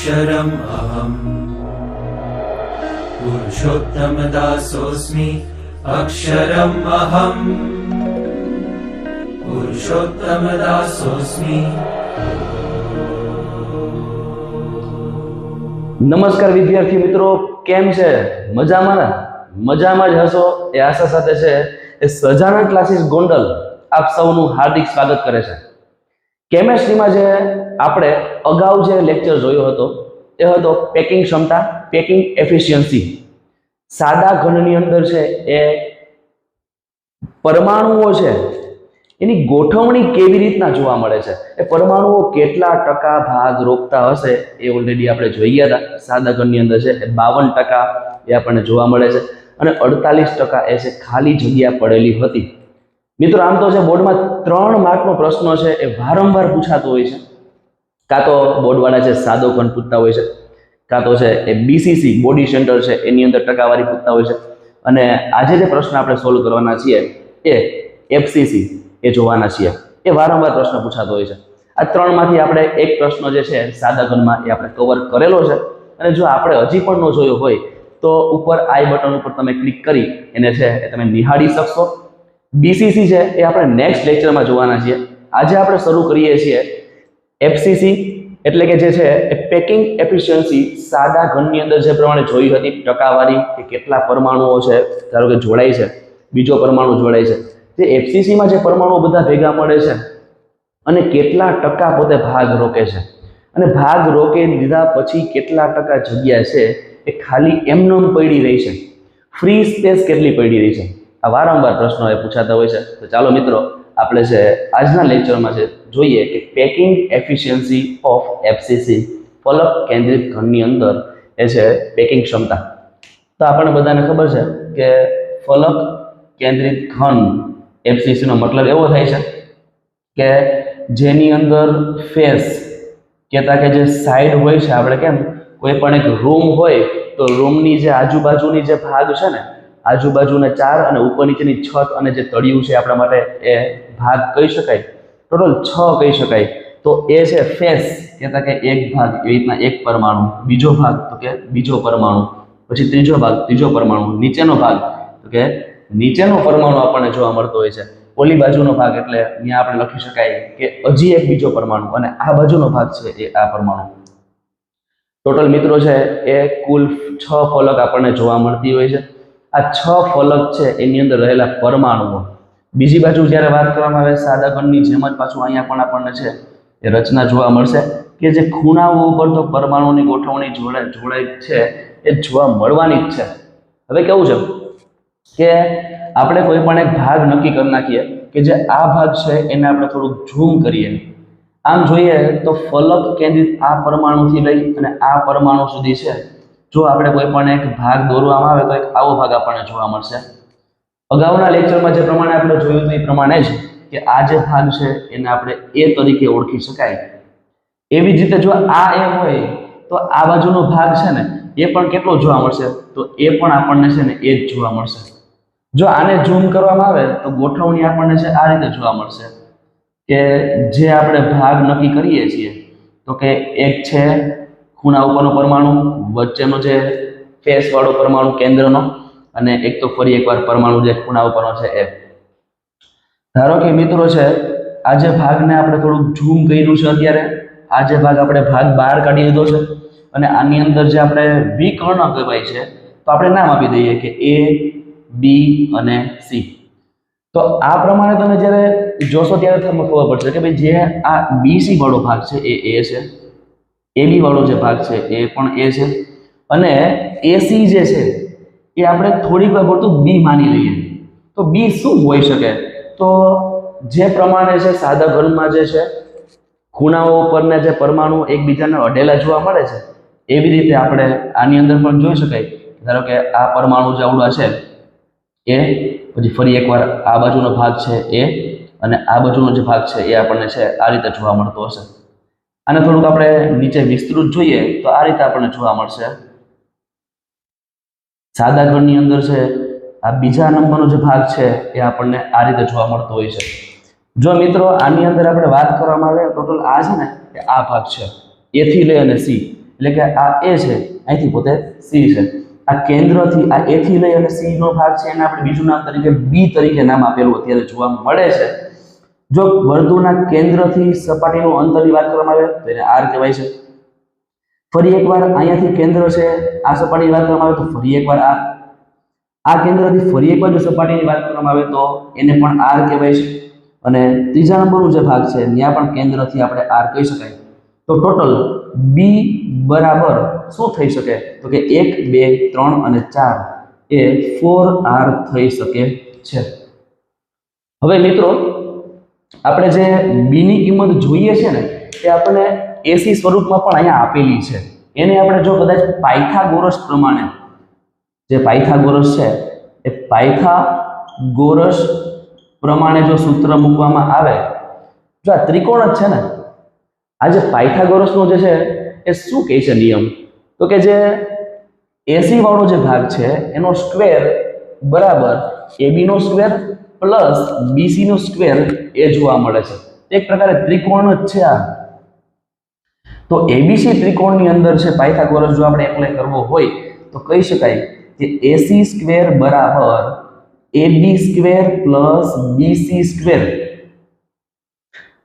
अक्षरम् अहम् पुरुषोत्तमदासोऽस्मि अक्षरम् अहम् पुरुषोत्तमदासोऽस्मि। નમસ્કાર વિદ્યાર્થી મિત્રો, કેમ છે? મજામાં ને? મજામાં જ હશો એ આશા સાથે છે એ સહજાનંદ ક્લાસીસ ગોંડલ આપ સૌનું હાર્દિક સ્વાગત કરે છે। કેમેસ્ટ્રીમાં જે આપણે અગાઉ જે લેક્ચર જોયો હતો એ હતો પેકિંગ ક્ષમતા, પેકિંગ એફિશિયન્સી। સાદા ઘનની અંદર છે એ પરમાણુઓ છે એની ગોઠવણી કેવી રીતના જોવા મળે છે, એ પરમાણુઓ કેટલા ટકા ભાગ રોકતા હશે એ ઓલરેડી આપણે જોઈ ગયા હતા। સાદા ઘનની અંદર છે એ 52% એ આપણને જોવા મળે છે અને 48% એ છે ખાલી જગ્યા પડેલી હતી। મિત્રો, આમ તો છે બોર્ડમાં 3 માર્કનો પ્રશ્ન છે એ વારંવાર પૂછાતો હોય છે। કાં તો બોર્ડવાળા છે સાદો ઘન પૂછતા હોય છે, કાં તો છે એ બીસીસી બોડી સેન્ટર છે એની અંદર ટકાવારી પૂછતા હોય છે, અને આજે જે પ્રશ્ન આપણે સોલ્વ કરવાના છીએ એ એફસીસી એ જોવાના છીએ। એ વારંવાર પ્રશ્ન પૂછાતો હોય છે। આ 3 માંથી આપણે એક પ્રશ્ન જે છે સાદા ઘનમાં એ આપણે કવર કરેલો છે, અને જો આપણે હજી પણ ન જોયો હોય તો ઉપર આઈ બટન ઉપર તમે ક્લિક કરી એને છે એ તમે નિહાળી શકશો। બીસીસી છે એ આપણે નેક્સ્ટ લેક્ચરમાં જોવાના છીએ। આજે આપણે શરૂ કરીએ છીએ એફસીસી એટલે કે જે છે એ પેકિંગ એફિશિયન્સી। સાદા ઘનની અંદર જે પ્રમાણે જોઈ હતી ટકાવારી કે કેટલા પરમાણુઓ છે ધારો કે જોડાય છે, બીજો પરમાણુ જોડાય છે, જે એફસીસીમાં જે પરમાણુઓ બધા ભેગા મળે છે અને કેટલા ટકા પોતે ભાગ રોકે છે, અને ભાગ રોકે લીધા પછી કેટલા ટકા જગ્યા છે એ ખાલી એમનેમ પડી રહી છે, ફ્રી સ્પેસ કેટલી પડી રહી છે। આ વારંવાર પ્રશ્નો એ પૂછાતા હોય છે। તો ચાલો મિત્રો, આપણે છે આજના લેક્ચરમાં છે જોઈએ કે પેકિંગ એફિશિયન્સી ઓફ એફસીસી ફલક કેન્દ્રિત ઘનની અંદર એ છે પેકિંગ ક્ષમતા। તો આપણને બધાને ખબર છે કે ફલક કેન્દ્રિત ઘન એફસીસી નો મતલબ એવો થાય છે કે જેની અંદર ફેસ કહેતા કે જે સાઈડ હોય છે, આપણે કેમ કોઈ પણ એક રૂમ હોય તો રૂમની જે આજુબાજુની જે ભાગ છે ને, આજુબાજુના 4 અને ઉપર નીચેની છત અને જે તળિયું છે આપણા માટે એ ભાગ કહી શકાય, ટોટલ 6 કહી શકાય। તો એ છે ફેસ કહેતા કે એક ભાગ, એવી રીતના એક પરમાણુ, બીજો ભાગ તો કે બીજો પરમાણુ, પછી ત્રીજો ભાગ ત્રીજો પરમાણુ, નીચેનો ભાગ તો કે નીચેનો પરમાણુ આપણને જોવા મળતો હોય છે। ઓલી બાજુનો ભાગ એટલે અહીંયા આપણે લખી શકાય કે હજી એક બીજો પરમાણુ, અને આ બાજુનો ભાગ છે એ આ પરમાણુ। ટોટલ મિત્રો છે એ કુલ 6 ફલક આપણને જોવા મળતી હોય છે। આ 6 ફલક છે એની અંદર રહેલા પરમાણુઓ, બીજી બાજુ જ્યારે વાત કરવામાં આવે સાદા ઘનની જેમ જ પાછું અહીંયા પણ આપણને છે એ રચના જોવા મળશે કે જે ખૂણાઓ ઉપર તો પરમાણુની ગોઠવણી જોડાય છે એ જોવા મળવાની જ છે। હવે કેવું છે કે આપણે કોઈ પણ એક ભાગ નક્કી કરી નાખીએ કે જે આ ભાગ છે એને આપણે થોડુંક ઝૂમ કરીએ, આમ જોઈએ તો ફલક કેન્દ્રિત આ પરમાણુથી લઈ અને આ પરમાણુ સુધી છે જો આપણે કોઈ પણ એક ભાગ દોરવામાં આવે તો એક આવો ભાગ આપણને જોવા મળશે। અગાઉના લેક્ચરમાં જે પ્રમાણે આપણે જોયું હતું એ પ્રમાણે જ કે આ જે ભાગ છે એને આપણે એ તરીકે ઓળખી શકાય। એવી જ રીતે જો આ એ હોય તો આ બાજુનો ભાગ છે ને એ પણ કેટલો જોવા મળશે, તો એ પણ આપણને છે ને એ જ જોવા મળશે। જો આને ઝૂમ કરવામાં આવે તો ગોઠવણી આપણને છે આ રીતે જોવા મળશે કે જે આપણે ભાગ નક્કી કરીએ છીએ તો કે એક છે ખૂણા ઉપરનો પરમાણુ, વચ્ચેનો જે ફેસ વાળો પરમાણુ કેન્દ્રનો, અને એક તો ફરી એકવાર પરમાણુ જે ખૂણા ઉપરનો છે એ। ધારો કે મિત્રો છે આ જે ભાગને આપણે થોડુંક ઝૂમ કર્યું છે, અત્યારે આ જે ભાગ આપણે ભાગ બહાર કાઢી લીધો છે, અને આની અંદર જે આપણે વિકર્ણ કહેવાય છે તો આપણે નામ આપી દઈએ કે એ, બી અને સી। તો આ પ્રમાણે તમે જ્યારે જોશો ત્યારે તમને ખબર પડશે કે ભાઈ જે આ બીસી વાળો ભાગ છે એ છે, એબી વાળો જે ભાગ છે એ પણ એ છે, અને એસી જે છે એ આપણે થોડીક વાર પડતું બી માની લઈએ। તો બી શું હોઈ શકે? તો જે પ્રમાણે છે સાદા ઘનમાં જે છે ખૂણાઓ ઉપરના જે પરમાણુ એકબીજાને અડેલા જોવા મળે છે, એવી રીતે આપણે આની અંદર પણ જોઈ શકાય। ધારો કે આ પરમાણુ જે આવડા છે એ, પછી ફરી એકવાર આ બાજુનો ભાગ છે એ, અને આ બાજુનો જે ભાગ છે એ આપણને છે આ રીતે જોવા મળતો હશે। આને થોડુંક આપણે નીચે વિસ્તૃત જોઈએ તો આ રીતે આપણને જોવા મળશે। સાદા ઘનની અંદર છે આ બીજા નંબરનો જે ભાગ છે એ આપણને આ રીતે જોવા મળતો હોય છે। જો મિત્રો આની અંદર આપણે વાત કરવામાં આવે ટોટલ આ છે ને એ આ ભાગ છે, એ થી લઈ અને સી, એટલે કે આ એ છે, અહીંથી પોતે સી છે. આ કેન્દ્રથી આ એ થી લઈ અને સી નો ભાગ છે એને આપણે બીજું નામ તરીકે બી તરીકે નામ આપેલું અત્યારે જોવા મળે છે. જો વર્તુળના કેન્દ્રથી સપાટીનું અંતરની વાત કરવામાં આવે તો એને આર કહેવાય છે. ફરી એકવાર અહીંયાથી કેન્દ્ર છે આ સપાટીની વાત કરવામાં આવે તો ફરી એકવાર આર. આ કેન્દ્રથી ફરી એકવાર જો સપાટીની વાત કરવામાં આવે તો એને પણ આર કહેવાય છે. અને ત્રીજા નંબરનો જે ભાગ છે ત્યાં પણ કેન્દ્રથી આપણે આર કહી શકાય. તો ટોટલ બી બરાબર શું થઈ શકે તો કે 1 2 3 અને 4 એ 4r થઈ શકે છે. હવે મિત્રો આપણે જે બી ની કિંમત જોઈએ છે ને એ આપણને એસી સ્વરૂપમાં પણ અહીંયા આપેલી છે. એને આપણે જો કદાચ પાયથાગોરસ પ્રમાણે જે પાયથાગોરસ છે એ પાયથાગોરસ પ્રમાણે જો સૂત્ર મૂકવામાં આવે, જો આ ત્રિકોણ જ છે ને, આ જે પાયથાગોરસનો જે છે એ શું કહે છે નિયમ તો કે જે એસી વાળો જે ભાગ છે એનો સ્ક્વેર બરાબર એબી નો સ્ક્વેર પ્લસ બીસી નો સ્ક્વેર એ જોવા મળે છે. એક પ્રકારે ત્રિકોણ જ છે આ. તો એબીસી ત્રિકોણની અંદર છે પાયથાગોરસ જો આપણે એપ્લાય કરવો હોય તો કહી શકાય કે એસી સ્ક્વેર બરાબર AB square plus BC square.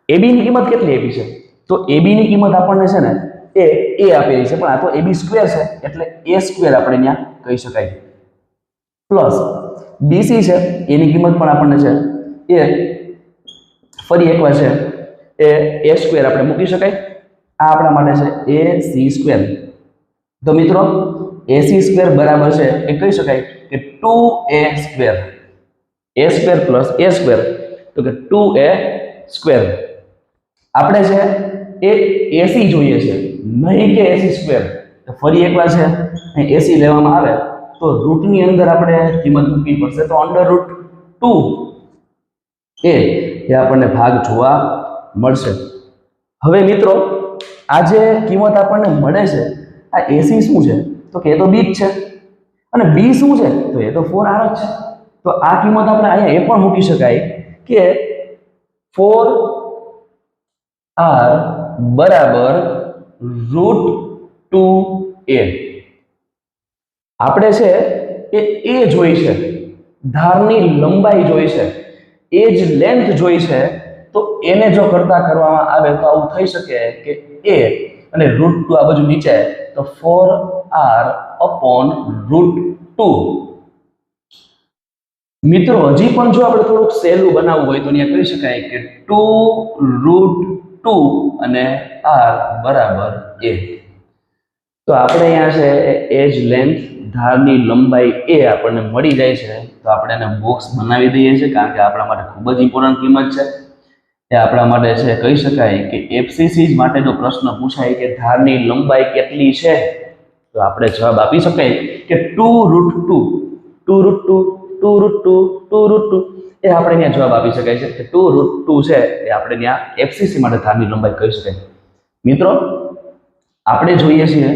AB ની કિંમત કેટલી આપી છે તો એબી ની કિંમત આપણને છે ને એ આપેલી છે, પણ આ તો એબી સ્ક્વેર છે એટલે એ સ્ક્વેર આપણે ત્યાં કહી શકાય. પ્લસ બીસી છે એની કિંમત પણ આપણને છે એ ફરી એકવાર છે એ સ્ક્વેર આપણે મૂકી શકાય. આ આપણા માટે છે એ સી સ્ક્વેર. તો મિત્રો એસી સ્ક્વેર બરાબર છે એ કહી શકાય કે 2a સ્ક્વેર. એ સ્ક્વેર પ્લસ એ સ્ક્વેર તો કે 2a સ્ક્વેર. આપણે છે એ એસી જોઈએ છે નહીં કે એસી સ્ક્વેર. તો ફરી એકવાર છે અહીં એસી લેવામાં આવે તો રૂટની અંદર આપણે કિંમત મૂકવી પડશે. તો √2a એ આપણને ભાગ જોવા મળશે. હવે મિત્રો આ જે કિંમત આપણને મળે છે આ એસી શું છે તો કે એ તો બી જ છે અને બી શું છે તો એ તો 4r જ છે. તો આ કિંમત આપણે અહીંયા એ પણ મૂકી શકાય કે 4r બરાબર √2a. આપણે છે એ જોઈ છે, ધારની લંબાઈ જોઈ છે, એજ લેન્થ જોઈ છે. તો એને જો કરતા કરવામાં આવે તો આવું થઈ શકે કે a અને √2 આ બાજુ નીચે તો 4r upon √2. મિત્રો હજી પણ જો આપણે થોડુંક સહેલું બનાવવું હોય તો અહીંયા કહી શકાય કે 2√2 અને r બરાબર a. તો આપણે અહીંયા છે એજ લેન્થ ધારની લંબાઈ એ આપણને મળી જાય છે. તો આપણે એને બોક્સ બનાવી દઈએ છીએ કારણ કે આપણા માટે ખૂબ જ ઇમ્પોર્ટન્ટ કિંમત છે. એ આપણા માટે છે કહી શકાય કે એફસીસી માટે જો પ્રશ્ન પૂછાય કે ધારની લંબાઈ કેટલી છે તો આપણે જવાબ આપી શકાય કે 2√2 એ આપણે અહીંયા જવાબ આપી શકાય છે કે 2√2 છે એ આપણે ત્યાં એફસીસી માટે ધારની લંબાઈ કહી શકાય. મિત્રો આપણે જોઈએ છીએ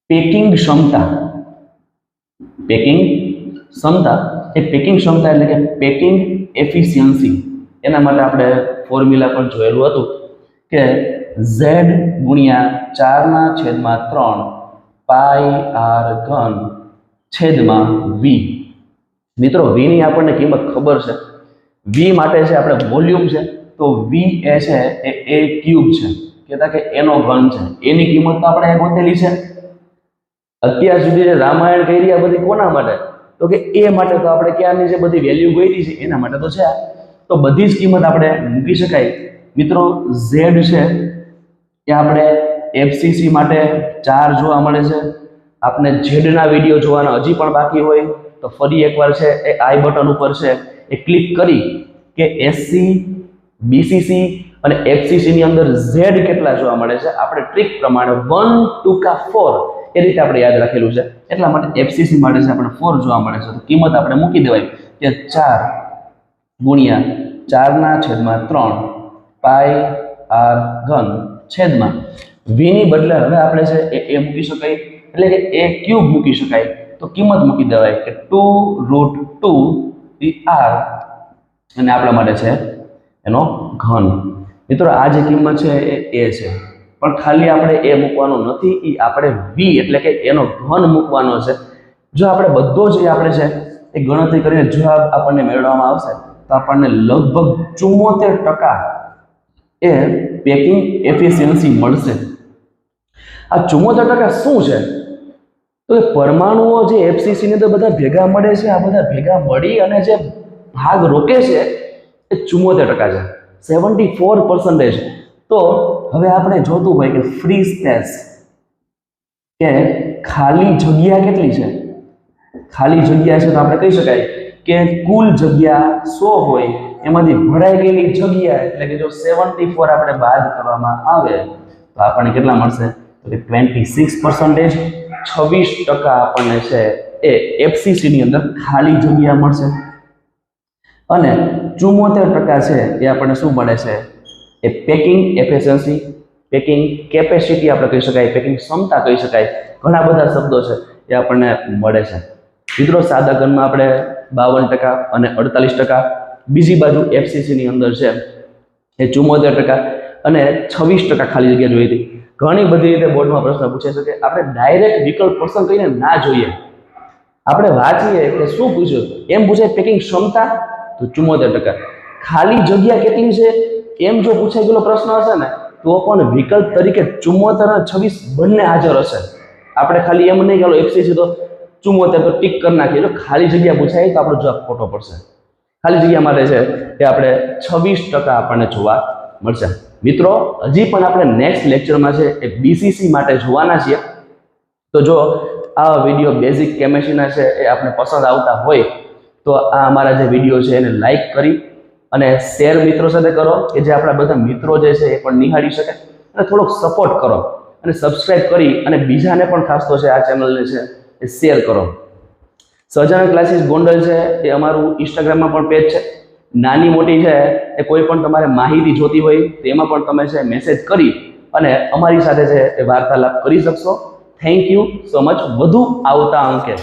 પેકિંગ ક્ષમતા. પેકિંગ ક્ષમતા એ પેકિંગ ક્ષમતા એટલે કે પેકિંગ એફિશિયન્સી. એના માટે આપણે ફોર્મ્યુલા પણ જોયેલું હતું કે z ગુણ્યા 4/3 πr3/v. મિત્રો v ની આપણને કિંમત ખબર છે. v માટે છે આપણે વોલ્યુમ છે તો v એ છે એ a ક્યુબ છે, કહેતા કે એનો ઘન છે. એની કિંમત તો આપણે ગોતેલી છે. અત્યાર સુધી જે રામાયણ કરી આ બધી કોના માટે તો કે એ માટે. તો આપણે ક્યાંની જે બધી વેલ્યુ ગોતી છે એના માટે તો છે. તો બધી જ કિંમત આપણે મૂકી શકાય. મિત્રો z છે એ આપણે એફસીસી માટે 4 જોવા મળે છે. આપણે ઝેડના વિડીયો જોવાના હજી પણ બાકી હોય તો ફરી એકવાર છે એ આઈ બટન ઉપર છે એ ક્લિક કરી કે એસસી બીસીસી અને એફસીસી ની અંદર ઝેડ કેટલા જોવા મળે છે આપણે ટ્રીક પ્રમાણે 1 2 4 એ રીતે આપણે યાદ રાખેલું છે. એટલા માટે એફસીસી માટે છે આપણે 4 જોવા મળે છે. તો કિંમત આપણે મૂકી દેવાય કે 4 ગુણ્યા 4/3 πr3 v ની બદલે હવે આપણે છે એ મૂકી શકાય એટલે કે a ક્યુબ મૂકી શકાય. તો કિંમત મૂકી દેવાય કે 2√2r અને આપણા માટે છે એનો ઘન. મિત્રો આ જે કિંમત છે એ છે પણ ખાલી આપણે એ મૂકવાનો નથી, એ આપણે v એટલે કે એનો ઘન મૂકવાનો છે. જો આપણે બધો જ આપણે છે એ ગણતરી કરીને જવાબ આપણને મેળવવામાં આવશે તો આપણને લગભગ 74% એ પેકિંગ એફિશિયન્સી મળશે. આ 74% શું છે? તો એ પરમાણુઓ જે એફસીસી ની અંદર બધા ભેગા મળે છે, આ બધા ભેગા મળી અને જે ભાગ રોકે છે એ 74% છે, 74%. તો હવે આપણે જોતું હોય કે ફ્રી સ્પેસ કે ખાલી જગ્યા કેટલી છે. ખાલી જગ્યા છે તો આપણે કહી શકાય કે કુલ જગ્યા 100 હોય એમાંથી ભરાઈ ગયેલી જગ્યા એટલે કે જો 74 આપણે બાદ કરવામાં આવે તો આપણને કેટલા મળશે? તો કે 26%. 26% આપણને છે એ એફસીસી ની અંદર ખાલી જગ્યા મળશે અને 74% છે એ આપણને શું મળે છે? એ પેકિંગ એફિશિયન્સી, પેકિંગ કેપેસિટી આપણે કહી શકાય, પેકિંગ ક્ષમતા કહી શકાય, ઘણા બધા શબ્દો છે એ આપણને મળે છે. મિત્રો સાદા ઘનમાં આપણે 52% અને 48%, બીજી બાજુ એફસીસી ની અંદર છે એ 74% અને 26% ખાલી જગ્યા જોઈ હતી. ઘણી બધી રીતે બોર્ડમાં પ્રશ્ન પૂછે છે કે આપણે ડાયરેક્ટ વિકલ્પ પસંદ કરીને ના જોઈએ, આપણે વાંચીએ કે શું પૂછ્યું એમ પૂછાય પેકિંગ ક્ષમતા તો 74%, ખાલી જગ્યા કેટલી છે એમ જો પૂછાઈ ગયેલો પ્રશ્ન હશે ને તો પણ વિકલ્પ તરીકે 74 અને 26 બંને હાજર હશે. આપણે ખાલી એમ નહીં કે એફસીસી તો 74 તો ટીક કરી નાખીએ, જો ખાલી જગ્યા પૂછાય તો આપણો જવાબ ખોટો પડશે. ખાલી જગ્યા માટે છે એ આપણે 26% આપણને જોવા મળશે. મિત્રો હજી પણ આપણે નેક્સ્ટ લેક્ચરમાં છે એ બીસીસી માટે જોવાના છીએ. તો જો આ વિડીયો બેઝિક કેમેસ્ટ્રીના છે એ આપણે પસંદ આવતા હોય તો આ અમારા જે વિડીયો છે એને લાઈક કરી અને શેર મિત્રો સાથે કરો કે જે આપણા બધા મિત્રો જે છે એ પણ નિહાળી શકે, અને થોડોક સપોર્ટ કરો અને સબસ્ક્રાઇબ કરી અને બીજાને પણ ખાસ તો છે આ ચેનલને છે એ શેર કરો. સહજાનંદ ક્લાસીસ ગોંડલ છે એ અમારું ઇન્સ્ટાગ્રામમાં પણ પેજ છે. નાની મોટી છે એ કોઈ પણ તમારે માહિતી જોતી હોય તો એમાં પણ તમે છે મેસેજ કરી અને અમારી સાથે છે એ વાર્તાલાપ કરી શકશો. Thank you so much. વધુ આવતા અંકે